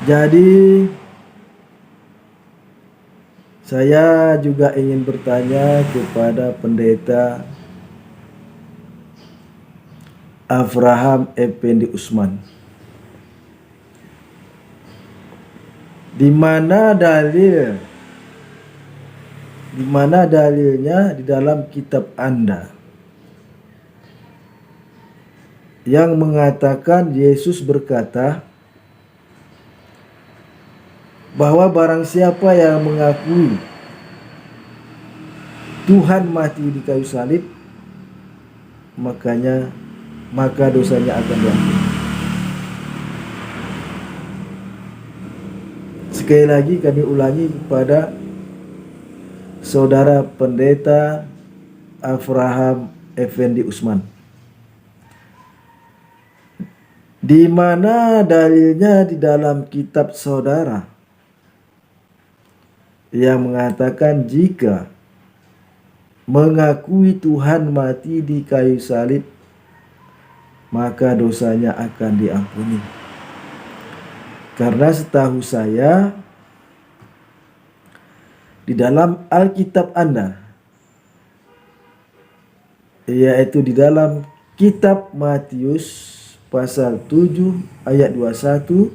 Jadi saya juga ingin bertanya kepada pendeta Avraham Effendi Usman. Di mana dalilnya di dalam kitab Anda yang mengatakan Yesus berkata bahwa barang siapa yang mengakui Tuhan mati di kayu salib, maka dosanya akan diampuni. Sekali lagi kami ulangi kepada Saudara Pendeta Avraham Effendi Usman. Di mana dalilnya di dalam kitab saudara yang mengatakan jika mengakui Tuhan mati di kayu salib, maka dosanya akan diampuni. Karena setahu saya di dalam Alkitab Anda, yaitu di dalam kitab Matius pasal 7 ayat 21,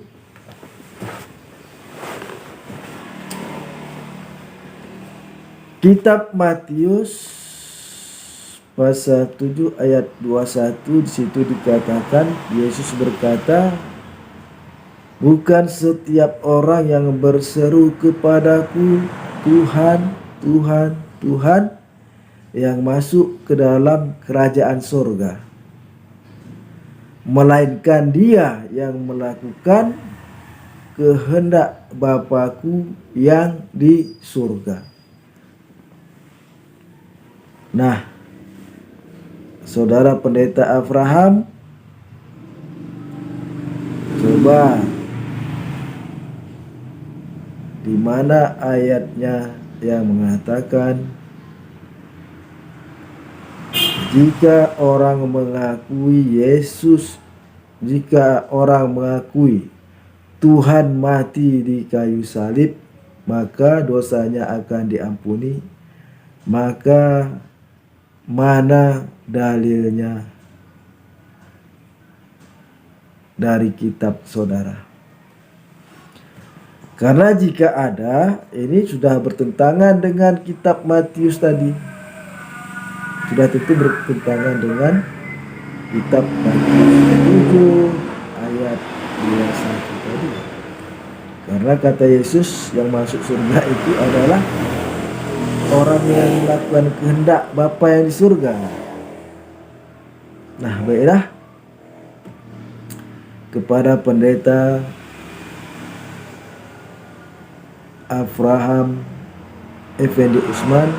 kitab Matius pasal 7 ayat 21, di situ dikatakan Yesus berkata, bukan setiap orang yang berseru kepadaku Tuhan, Tuhan, Tuhan yang masuk ke dalam kerajaan surga, melainkan dia yang melakukan kehendak Bapa-Ku yang di surga. Nah, Saudara Pendeta Avraham, coba di mana ayatnya yang mengatakan jika orang mengakui Tuhan mati di kayu salib, maka dosanya akan diampuni. Maka mana dalilnya dari kitab saudara? Karena jika ada, ini sudah bertentangan dengan kitab Matius tadi. Sudah tentu bertentangan dengan kitab Matius 7 ayat 21 tadi. Karena kata Yesus yang masuk surga itu adalah orang yang melakukan kehendak Bapa yang di surga. Nah, baiklah, kepada Pendeta Avraham Effendi Usman,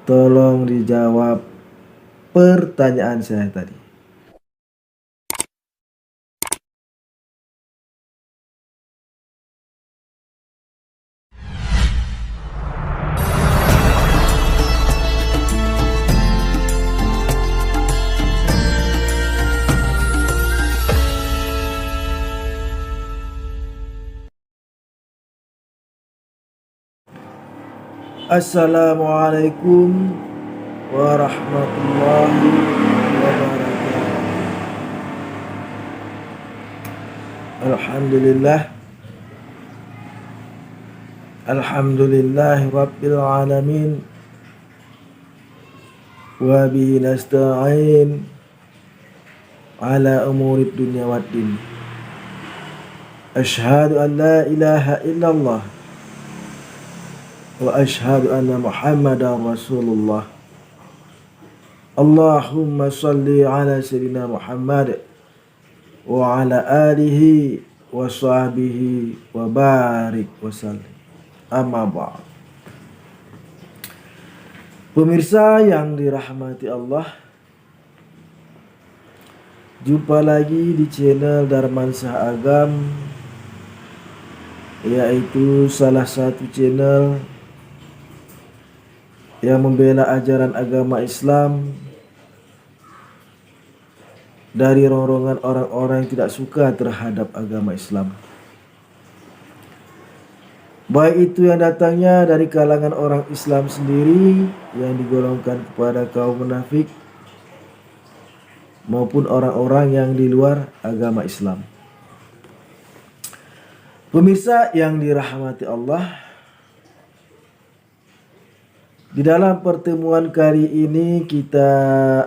tolong dijawab pertanyaan saya tadi. Assalamualaikum warahmatullahi wabarakatuh. Alhamdulillahi rabbil alamin, wa bihi nasta'in ala umurid dunya waddin. Asyhadu an la ilaha illallah wa asyhadu anna Muhammadan Rasulullah. Allahumma salli ala sayyidina Muhammad wa ala alihi wa sahbihi wa barik wa sallim. Amma ba'd. Pemirsa yang dirahmati Allah, jumpa lagi di channel Darmansyah Agam, yaitu salah satu channel yang membela ajaran agama Islam dari ronrongan orang-orang yang tidak suka terhadap agama Islam. Baik itu yang datangnya dari kalangan orang Islam sendiri yang digolongkan kepada kaum munafik, maupun orang-orang yang di luar agama Islam. Pemirsa yang dirahmati Allah, di dalam pertemuan kali ini kita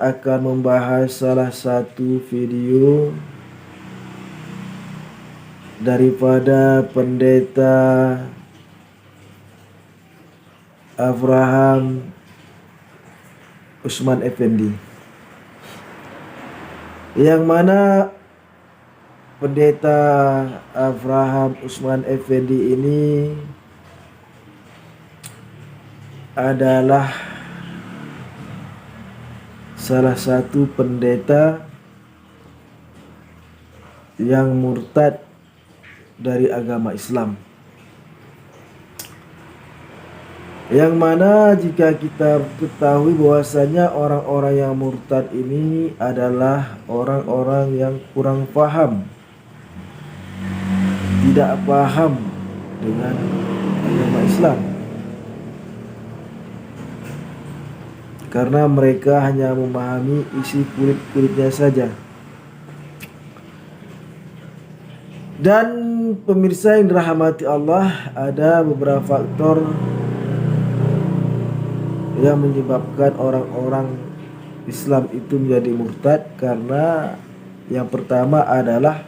akan membahas salah satu video daripada pendeta Avraham Usman Effendi, yang mana pendeta Avraham Usman Effendi ini adalah salah satu pendeta yang murtad dari agama Islam, yang mana jika kita ketahui bahwasanya orang-orang yang murtad ini adalah orang-orang yang kurang paham, tidak paham dengan agama Islam, karena mereka hanya memahami isi kulit-kulitnya saja. Dan pemirsa yang dirahmati Allah, ada beberapa faktor yang menyebabkan orang-orang Islam itu menjadi murtad. Karena yang pertama adalah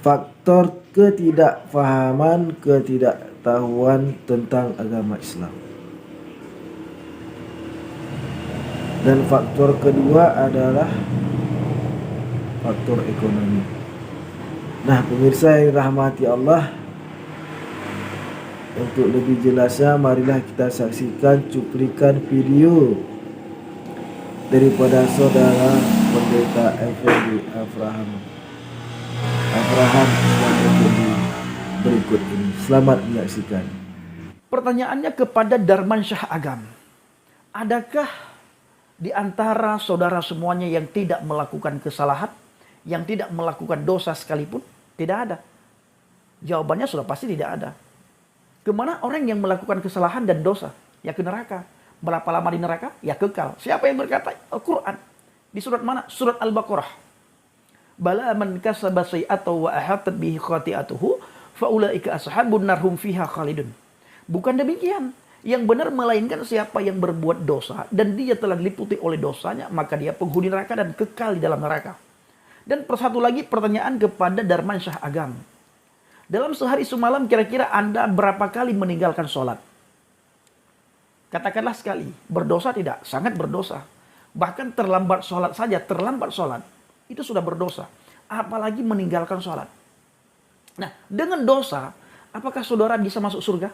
faktor ketidakfahaman, ketidaktahuan tentang agama Islam. Dan faktor kedua adalah faktor ekonomi. Nah, pemirsa yang dirahmati Allah, untuk lebih jelasnya marilah kita saksikan cuplikan video daripada saudara pendeta Effendi Avraham Effendi berikut ini. Selamat menyaksikan. Pertanyaannya kepada Darmansyah Agam, adakah di antara saudara semuanya yang tidak melakukan kesalahan, yang tidak melakukan dosa sekalipun? Tidak ada. Jawabannya sudah pasti tidak ada. Kemana orang yang melakukan kesalahan dan dosa? Ya ke neraka. Berapa lama di neraka? Ya kekal. Siapa yang berkata? Al-Quran. Di surat mana? Surat Al-Baqarah. Bala man kasaba sayyi'atan wa ahatat bihi khati'atuhu fa ulaika ashabun nar hum fiha khalidun. Bukan demikian. Yang benar melainkan siapa yang berbuat dosa dan dia telah diliputi oleh dosanya, maka dia penghuni neraka dan kekal di dalam neraka. Dan persatu lagi pertanyaan kepada Darmansyah Agam. Dalam sehari semalam kira-kira Anda berapa kali meninggalkan sholat? Katakanlah sekali. Berdosa tidak? Sangat berdosa. Bahkan terlambat sholat saja, terlambat sholat, itu sudah berdosa. Apalagi meninggalkan sholat. Nah, dengan dosa, apakah saudara bisa masuk surga?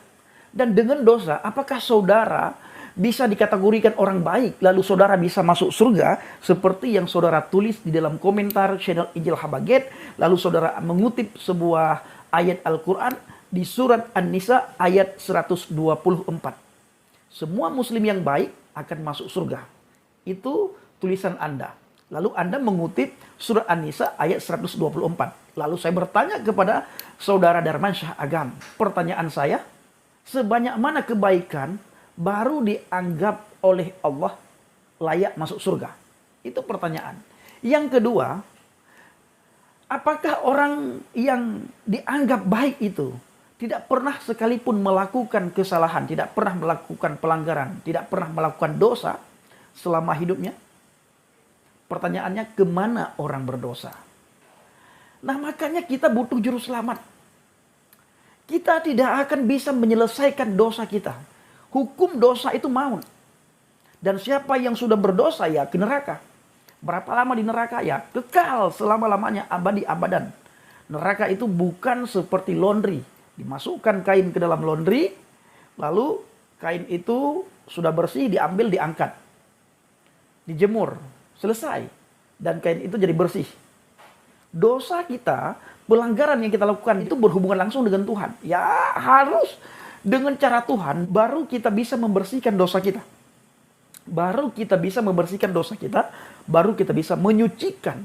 Dan dengan dosa, apakah saudara bisa dikategorikan orang baik, lalu saudara bisa masuk surga, seperti yang saudara tulis di dalam komentar channel Injil Habaget, lalu saudara mengutip sebuah ayat Al-Quran di surat An-Nisa ayat 124. Semua muslim yang baik akan masuk surga. Itu tulisan Anda. Lalu Anda mengutip surat An-Nisa ayat 124. Lalu saya bertanya kepada saudara Darmansyah Agam. Pertanyaan saya, sebanyak mana kebaikan baru dianggap oleh Allah layak masuk surga? Itu pertanyaan. Yang kedua, apakah orang yang dianggap baik itu tidak pernah sekalipun melakukan kesalahan, tidak pernah melakukan pelanggaran, tidak pernah melakukan dosa selama hidupnya? Pertanyaannya, kemana orang berdosa? Nah, makanya kita butuh juru selamat. Kita tidak akan bisa menyelesaikan dosa kita. Hukum dosa itu maut. Dan siapa yang sudah berdosa ya ke neraka. Berapa lama di neraka? Ya kekal selama-lamanya, abadi abadan. Neraka itu bukan seperti laundry. Dimasukkan kain ke dalam laundry, lalu kain itu sudah bersih, diambil, diangkat. Dijemur, selesai. Dan kain itu jadi bersih. Dosa kita, pelanggaran yang kita lakukan itu berhubungan langsung dengan Tuhan. Ya harus dengan cara Tuhan baru kita bisa membersihkan dosa kita. baru kita bisa membersihkan dosa kita, baru kita bisa menyucikan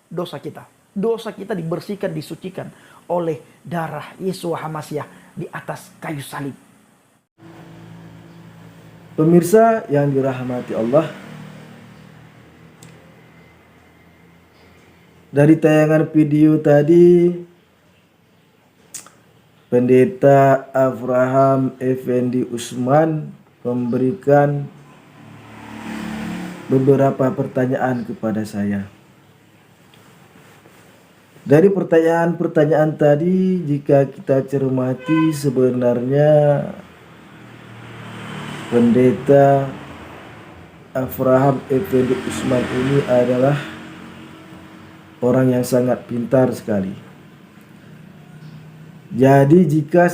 dosa kita. Dosa kita dibersihkan, disucikan oleh darah Yesua HaMasiah di atas kayu salib. Pemirsa yang dirahmati Allah, dari tayangan video tadi, Pendeta Avraham Effendi Usman memberikan beberapa pertanyaan kepada saya. Dari pertanyaan-pertanyaan tadi, jika kita cermati, sebenarnya Pendeta Avraham Effendi Usman ini adalah orang yang sangat pintar sekali. Jadi jika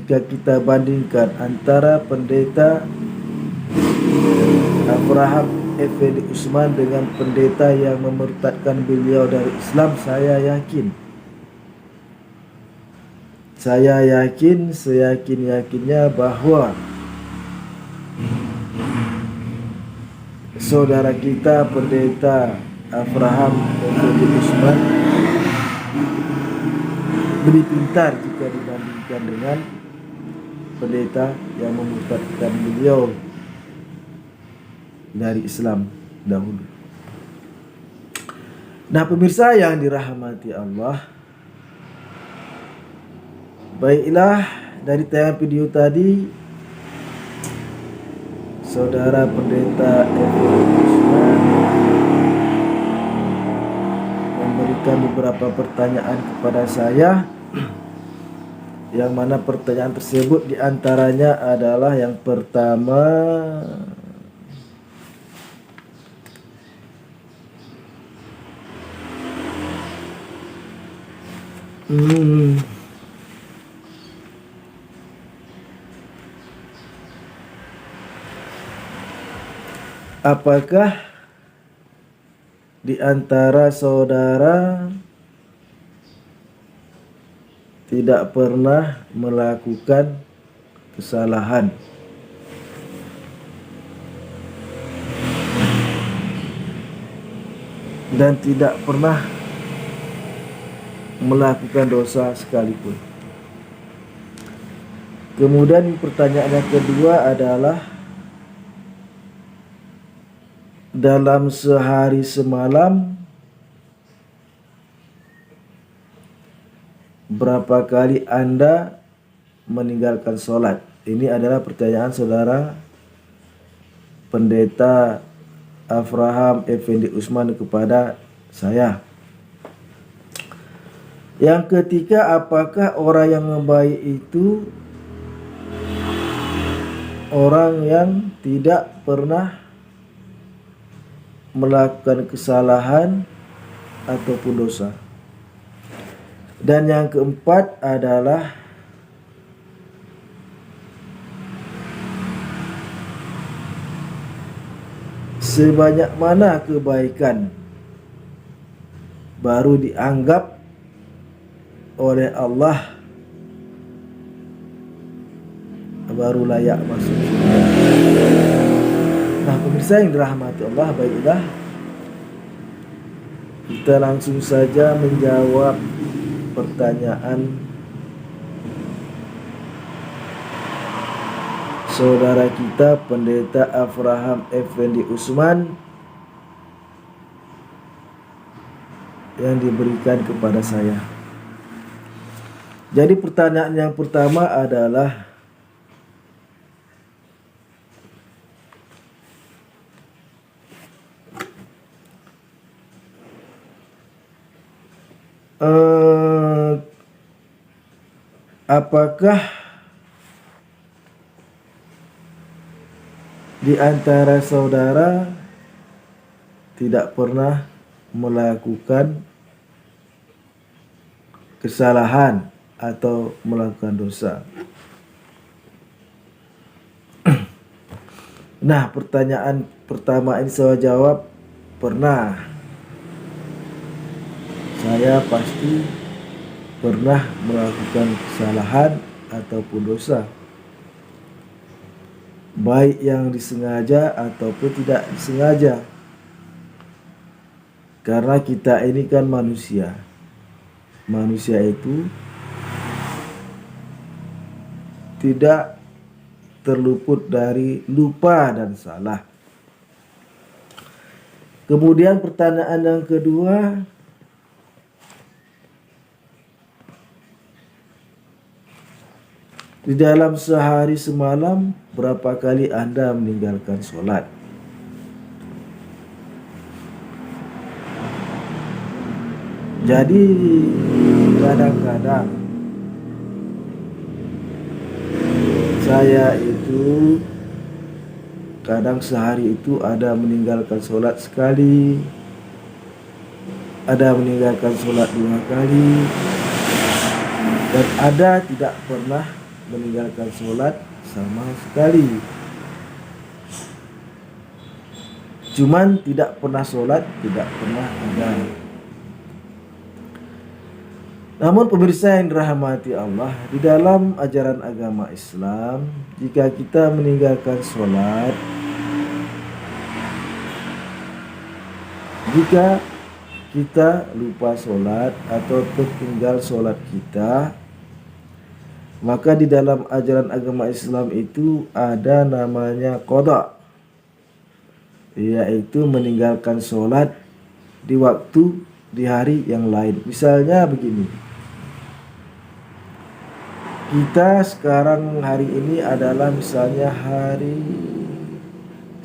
kita bandingkan antara Pendeta Avraham Effendi Usman dengan pendeta yang memurtadkan beliau dari Islam, saya yakin seyakin-yakinnya bahwa saudara kita Pendeta Avraham Effendi Usman lebih pintar jika dibandingkan dengan pendeta yang memurtadkan beliau dari Islam dahulu. Nah, pemirsa yang dirahmati Allah, baiklah, dari tayangan video tadi, saudara Pendeta Effendi Usman memberikan beberapa pertanyaan kepada saya, yang mana pertanyaan tersebut diantaranya adalah yang pertama, apakah di antara saudara tidak pernah melakukan kesalahan? Dan tidak pernah melakukan dosa sekalipun. Kemudian pertanyaan yang kedua adalah, dalam sehari semalam berapa kali Anda meninggalkan sholat? Ini adalah pertanyaan saudara Pendeta Avraham Effendi Usman kepada saya. Yang ketiga, apakah orang yang baik itu orang yang tidak pernah melakukan kesalahan ataupun dosa? Dan yang keempat adalah, sebanyak mana kebaikan baru dianggap oleh Allah baru layak masuk surga? Nah, pemirsa yang dirahmati Allah, baiklah, kita langsung saja menjawab pertanyaan saudara kita Pendeta Avraham Effendi Usman yang diberikan kepada saya. Jadi pertanyaan yang pertama adalah, apakah di antara saudara tidak pernah melakukan kesalahan atau melakukan dosa? Nah, pertanyaan pertama ini saya jawab, pernah. Saya pasti pernah melakukan kesalahan ataupun dosa. baik yang disengaja ataupun tidak disengaja. Karena kita ini kan manusia. Manusia itu tidak terluput dari lupa dan salah. Kemudian pertanyaan yang kedua, di dalam sehari semalam berapa kali Anda meninggalkan sholat? Jadi kadang-kadang saya itu kadang sehari itu ada meninggalkan sholat sekali, ada meninggalkan sholat 2 kali, dan ada tidak pernah meninggalkan sholat sama sekali. Cuman tidak pernah sholat, tidak pernah ada. Namun pemirsa yang dirahmati Allah, di dalam ajaran agama Islam, jika kita meninggalkan sholat, jika kita lupa sholat atau tertinggal sholat kita, maka di dalam ajaran agama Islam itu ada namanya qada, yaitu meninggalkan sholat di waktu di hari yang lain. Misalnya begini, kita sekarang hari ini adalah misalnya hari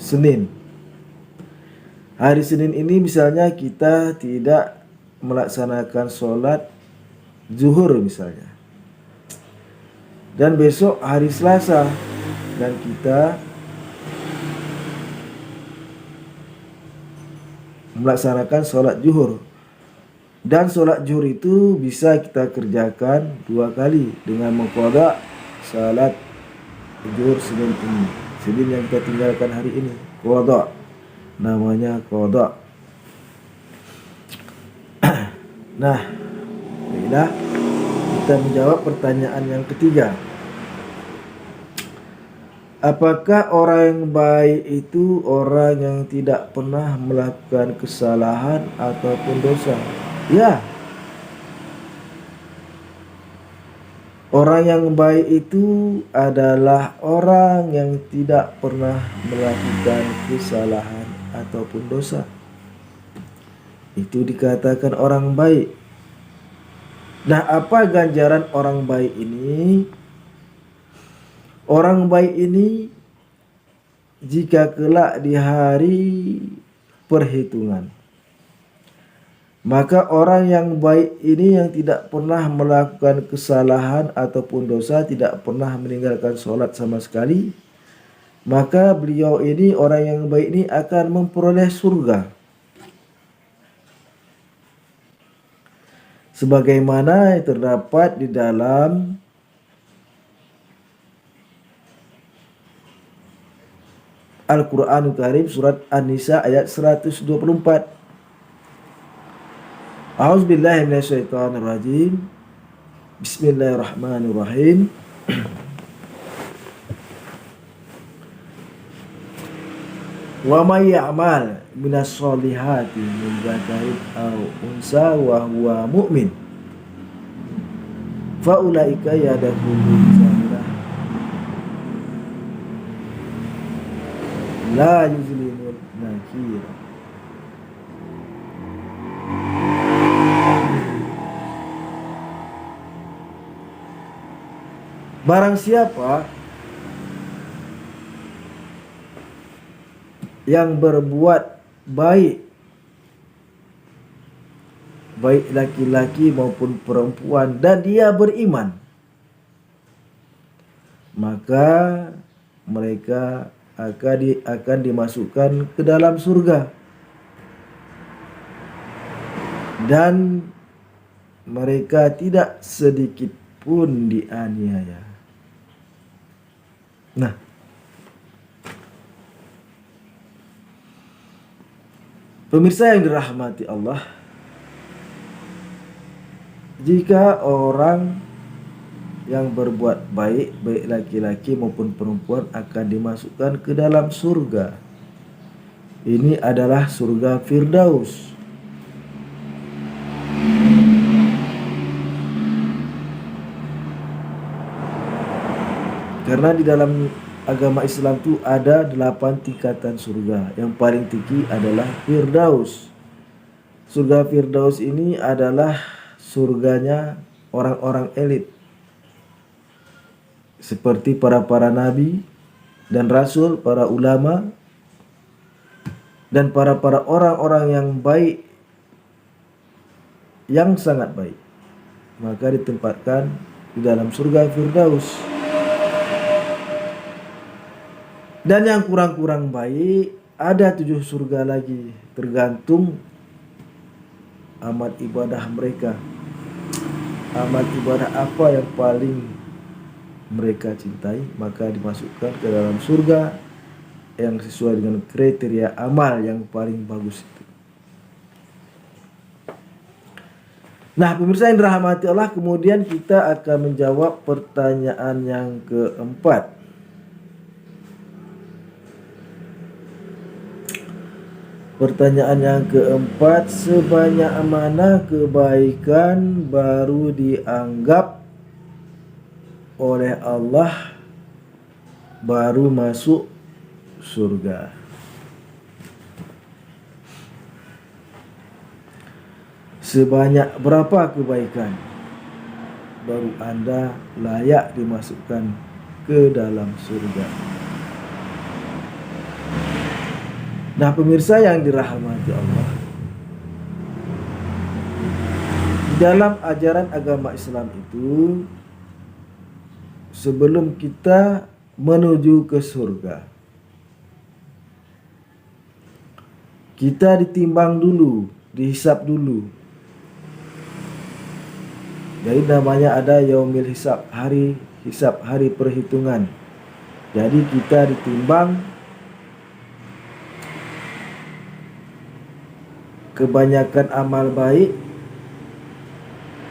Senin. Hari Senin ini misalnya kita tidak melaksanakan sholat zuhur misalnya. Dan besok hari Selasa dan kita melaksanakan sholat zuhur. Dan sholat zuhur itu bisa kita kerjakan 2 kali dengan mengqadha salat zuhur Senin ini. Senin yang kita tinggalkan hari ini, qadha. Namanya qadha. Nah, baiklah, kita menjawab pertanyaan yang ketiga. Apakah orang yang baik itu orang yang tidak pernah melakukan kesalahan ataupun dosa? Ya. Orang yang baik itu adalah orang yang tidak pernah melakukan kesalahan ataupun dosa. Itu dikatakan orang baik. Nah, apa ganjaran orang baik ini? Orang baik ini jika kelak di hari perhitungan, maka orang yang baik ini yang tidak pernah melakukan kesalahan ataupun dosa, tidak pernah meninggalkan sholat sama sekali, maka beliau ini, orang yang baik ini akan memperoleh surga. Sebagaimana yang terdapat di dalam Al-Quranul Karim surat An-Nisa ayat 124. A'udzubillahi minasyaitonirrajim. Bismillahirrahmanirrahim. Wa may ya'mal minas solihati min dzakarin aw unsa wa huwa mu'min fa ulaika yadkhulul jannah la yuzlimun nakir. Barang siapa yang berbuat baik, baik laki-laki maupun perempuan, dan dia beriman, maka mereka akan dimasukkan ke dalam surga, dan mereka tidak sedikit pun dianiaya. Nah, pemirsa yang dirahmati Allah, jika orang yang berbuat baik, baik laki-laki maupun perempuan, akan dimasukkan ke dalam surga. Ini adalah surga Firdaus. Karena di dalam agama Islam itu ada 8 tingkatan surga. Yang paling tinggi adalah Firdaus. Surga Firdaus ini adalah surganya orang-orang elit, seperti para nabi dan rasul, para ulama, dan para orang-orang yang baik, yang sangat baik. Maka ditempatkan di dalam surga Firdaus. Dan yang kurang-kurang baik, ada 7 surga lagi, tergantung amal ibadah mereka. Amal ibadah apa yang paling mereka cintai, maka dimasukkan ke dalam surga yang sesuai dengan kriteria amal yang paling bagus itu. Nah, pemirsa yang dirahmati Allah, kemudian kita akan menjawab pertanyaan yang keempat. Pertanyaan yang keempat, sebanyak mana kebaikan baru dianggap oleh Allah baru masuk surga? Sebanyak berapa kebaikan baru Anda layak dimasukkan ke dalam surga? Nah, pemirsa yang dirahmati Allah, dalam ajaran agama Islam itu, sebelum kita menuju ke surga, kita ditimbang dulu, dihisab dulu. Jadi namanya ada yaumil hisab, hari hisab, hari perhitungan. Jadi kita ditimbang kebanyakan amal baik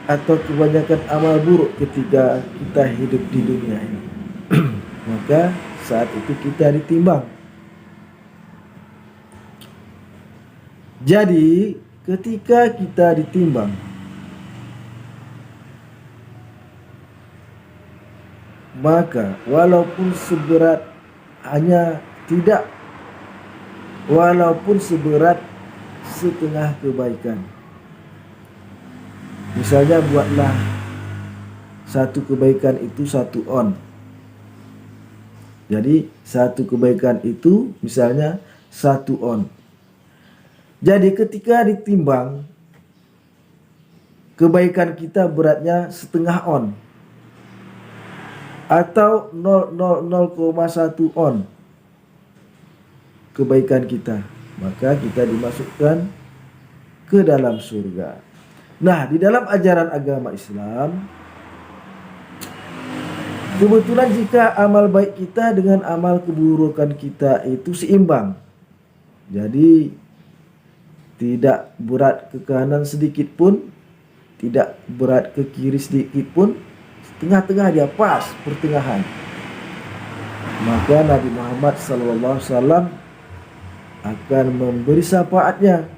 atau kebanyakan amal buruk ketika kita hidup di dunia ini. Maka saat itu kita ditimbang. Jadi ketika kita ditimbang, maka walaupun seberat setengah kebaikan, misalnya buatlah satu kebaikan itu 1 on. Jadi satu kebaikan itu misalnya 1 on. Jadi ketika ditimbang, kebaikan kita beratnya setengah on atau 0,1 on kebaikan kita, maka kita dimasukkan ke dalam surga. Nah, di dalam ajaran agama Islam, kebetulan jika amal baik kita dengan amal keburukan kita itu seimbang, jadi tidak berat ke kanan sedikit pun, tidak berat ke kiri sedikit pun, tengah-tengah dia, pas pertengahan, maka Nabi Muhammad SAW akan memberi syafaatnya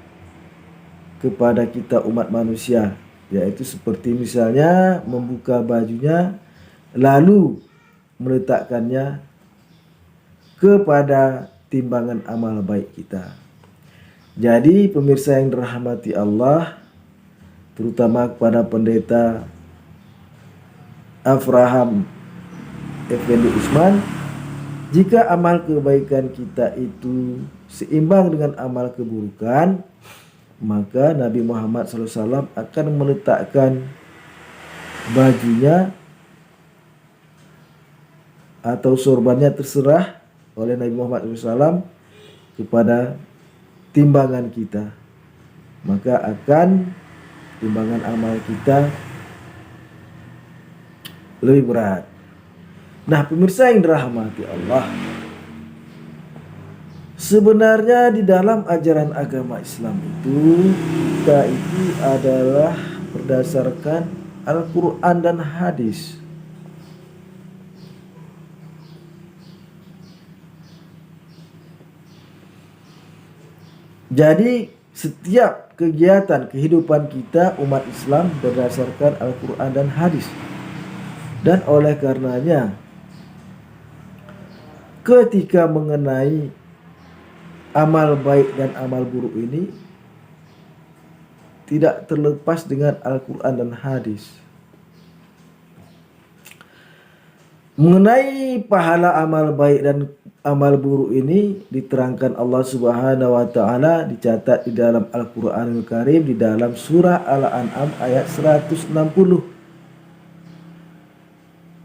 kepada kita umat manusia, yaitu seperti misalnya membuka bajunya lalu meletakkannya kepada timbangan amal baik kita. Jadi pemirsa yang dirahmati Allah, terutama kepada pendeta Avraham Effendi Usman, jika amal kebaikan kita itu seimbang dengan amal keburukan, maka Nabi Muhammad SAW akan meletakkan bajunya atau sorbannya, terserah oleh Nabi Muhammad SAW, kepada timbangan kita. Maka akan timbangan amal kita lebih berat. Nah, pemirsa yang dirahmati Allah, sebenarnya di dalam ajaran agama Islam itu, kita itu adalah berdasarkan Al-Quran dan hadis. Jadi setiap kegiatan kehidupan kita umat Islam berdasarkan Al-Quran dan hadis. Dan oleh karenanya ketika mengenai amal baik dan amal buruk ini tidak terlepas dengan Al-Quran dan hadis. Mengenai pahala amal baik dan amal buruk ini diterangkan Allah Subhanahu wa taala, dicatat di dalam Al-Qur'anul Karim di dalam surah Al-An'am ayat 160.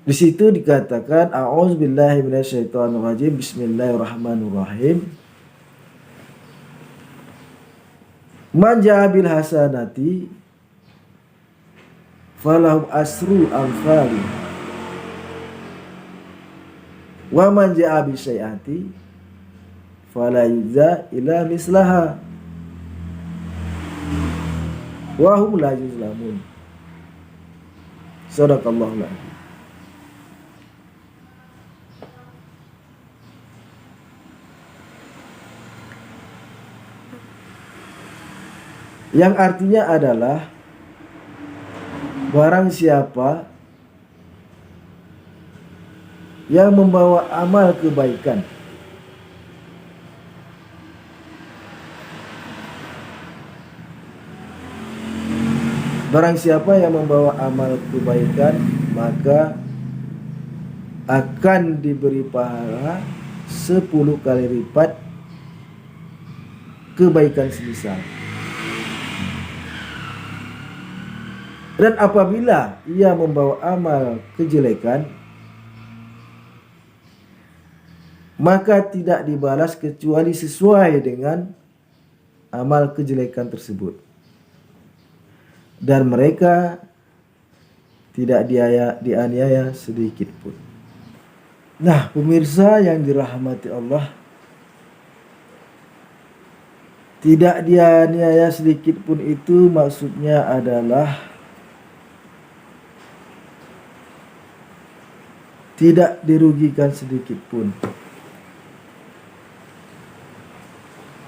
Di situ dikatakan a'udzubillahi minasyaitonirrajim, bismillahirrahmanirrahim. Man ja'a bil hasanati falahum asru amsalih wa man ja'a bi sayyi'ati fala yujza illa mislaha wa hum la yuzlamun. Sadaqallahul adzim. Yang artinya adalah barang siapa yang membawa amal kebaikan maka akan diberi pahala 10 kali lipat kebaikan semisal. Dan apabila ia membawa amal kejelekan, maka tidak dibalas kecuali sesuai dengan amal kejelekan tersebut. Dan mereka tidak dianiaya sedikit pun. Nah, pemirsa yang dirahmati Allah, tidak dianiaya sedikit pun itu maksudnya adalah tidak dirugikan sedikit pun.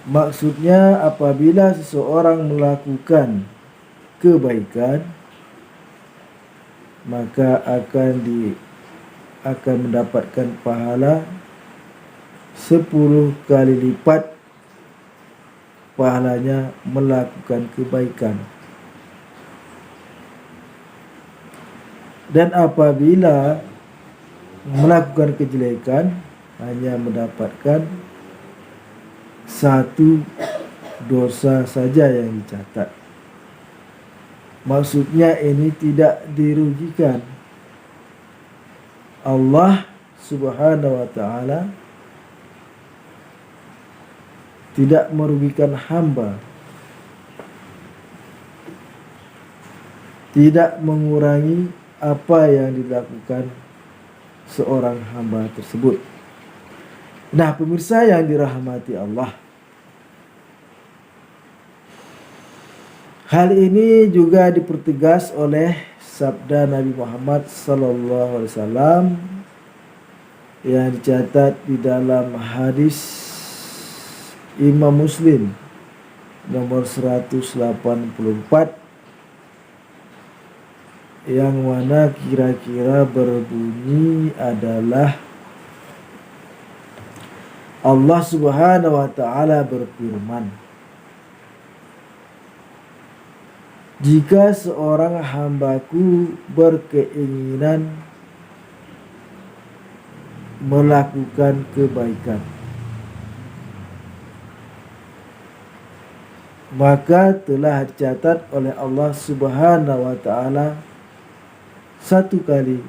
Maksudnya apabila seseorang melakukan kebaikan, maka akan mendapatkan pahala 10 kali lipat pahalanya melakukan kebaikan. Dan apabila melakukan kejelekan, hanya mendapatkan 1 dosa saja yang dicatat. Maksudnya ini tidak dirugikan. Allah Subhanahu wa taala tidak merugikan hamba, tidak mengurangi apa yang dilakukan seorang hamba tersebut. Nah, pemirsa yang dirahmati Allah, hal ini juga dipertegas oleh sabda Nabi Muhammad SAW yang dicatat di dalam hadis Imam Muslim nomor 184, yang mana kira-kira berbunyi adalah Allah Subhanahu wa taala berfirman, jika seorang hambaku berkeinginan melakukan kebaikan, maka telah dicatat oleh Allah Subhanahu wa taala 1 kali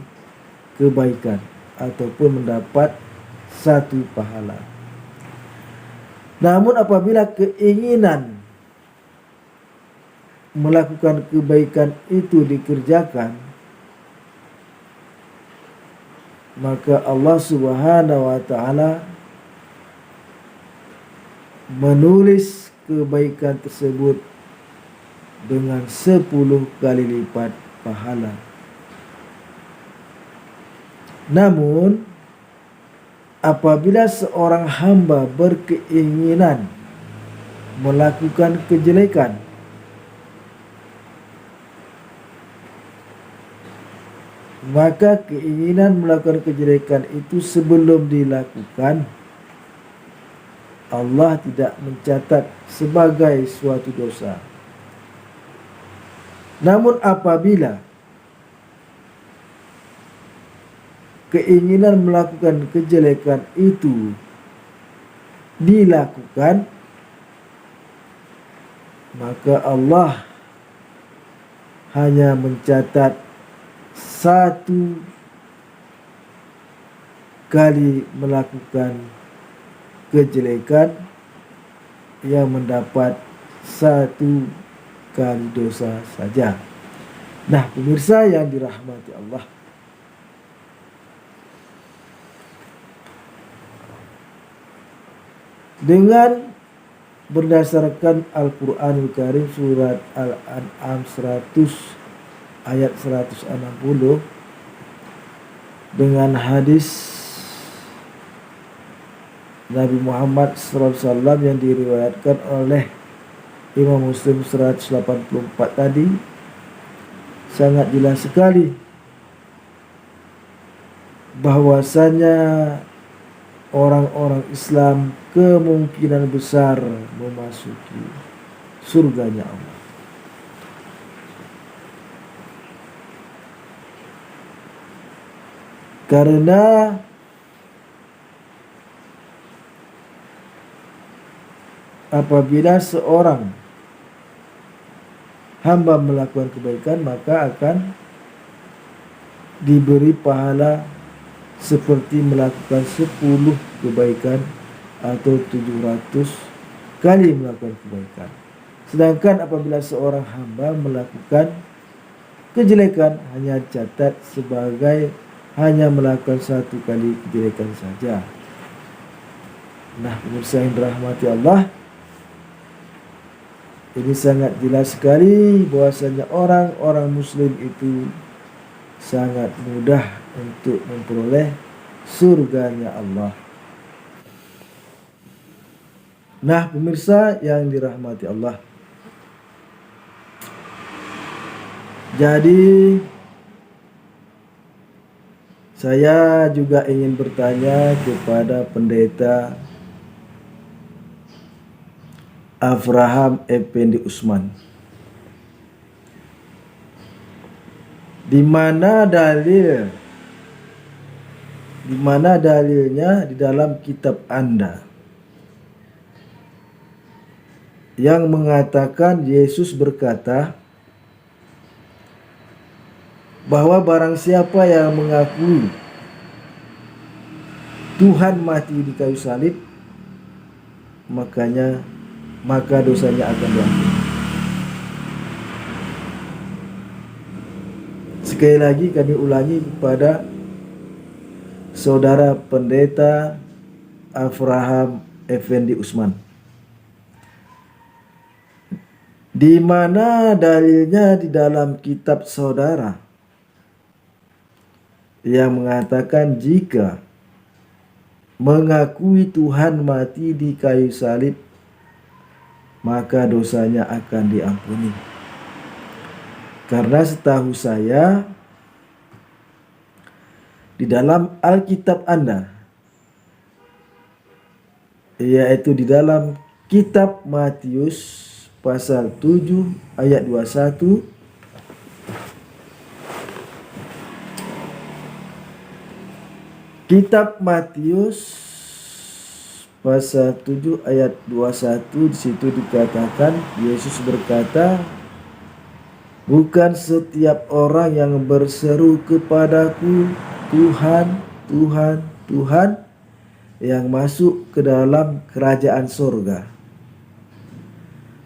kebaikan ataupun mendapat 1 pahala. Namun apabila keinginan melakukan kebaikan itu dikerjakan, maka Allah Subhanahu wa taala menulis kebaikan tersebut dengan 10 kali lipat pahala. Namun apabila seorang hamba berkeinginan melakukan kejelekan, maka keinginan melakukan kejelekan itu sebelum dilakukan, Allah tidak mencatat sebagai suatu dosa. Namun apabila keinginan melakukan kejelekan itu dilakukan, maka Allah hanya mencatat satu kali melakukan kejelekan yang mendapat satu kali dosa saja. Nah, pemirsa yang dirahmati Allah, dengan berdasarkan Al-Quranul Karim surat Al-An'am 100 ayat 160, dengan hadis Nabi Muhammad SAW yang diriwayatkan oleh Imam Muslim 184 tadi, sangat jelas sekali bahwasanya orang-orang Islam kemungkinan besar memasuki surganya Allah. Karena apabila seorang hamba melakukan kebaikan, maka akan diberi pahala seperti melakukan 10 kebaikan atau 700 kali melakukan kebaikan. Sedangkan apabila seorang hamba melakukan kejelekan, hanya catat sebagai hanya melakukan satu kali kejelekan saja. Nah, pemirsa yang dirahmati Allah, ini sangat jelas sekali bahwasanya orang-orang muslim itu sangat mudah untuk memperoleh surganya Allah. Nah, pemirsa yang dirahmati Allah, jadi saya juga ingin bertanya kepada pendeta Avraham Effendi Usman, di mana dalilnya di dalam kitab Anda yang mengatakan Yesus berkata bahwa barang siapa yang mengakui Tuhan mati di kayu salib, maka dosanya akan diampuni. Sekali lagi kami ulangi kepada saudara pendeta Avraham Effendi Usman, di mana dalilnya di dalam kitab saudara yang mengatakan jika mengakui Tuhan mati di kayu salib, maka dosanya akan diampuni. Karena setahu saya di dalam Alkitab Anda, yaitu di dalam kitab Matius pasal 7 ayat 21, kitab Matius pasal 7 ayat 21, di situ dikatakan Yesus berkata, bukan setiap orang yang berseru kepadaku Tuhan, Tuhan, Tuhan yang masuk ke dalam kerajaan surga,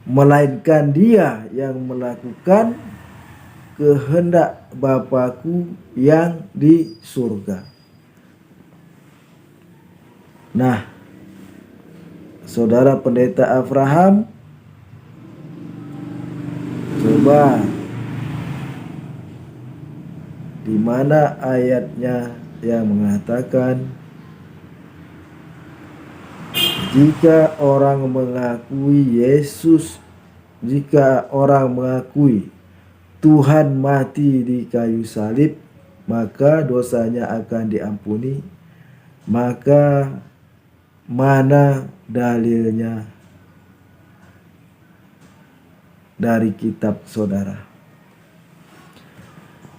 melainkan dia yang melakukan kehendak Bapa-Ku yang di surga. Nah, saudara pendeta Avraham, coba di mana ayatnya yang mengatakan Jika orang mengakui Yesus, jika orang mengakui Tuhan mati di kayu salib, maka dosanya akan diampuni. Maka mana dalilnya dari kitab saudara?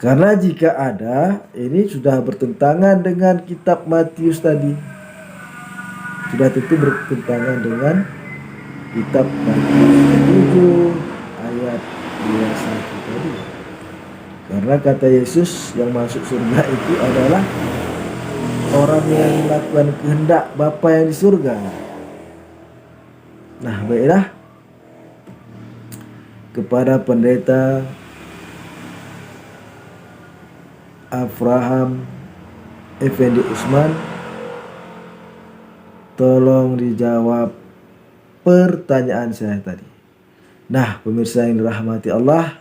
Karena jika ada, ini sudah bertentangan dengan kitab Matius tadi. Sudah tentu bertentangan dengan kitab Matius 7 ayat 21 tadi. Karena kata Yesus, yang masuk surga itu adalah orang yang melakukan kehendak Bapa yang di surga. Nah, baiklah, kepada pendeta Abraham Effendi Usman, tolong dijawab pertanyaan saya tadi. Nah, pemirsa yang dirahmati Allah,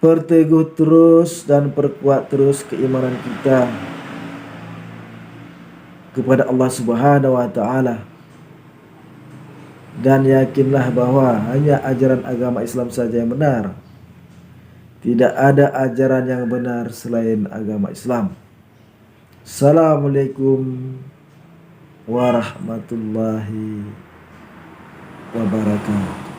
perteguh terus dan perkuat terus keimanan kita kepada Allah Subhanahu wa taala. Dan yakinlah bahwa hanya ajaran agama Islam saja yang benar. Tidak ada ajaran yang benar selain agama Islam. Assalamualaikum warahmatullahi wabarakatuh.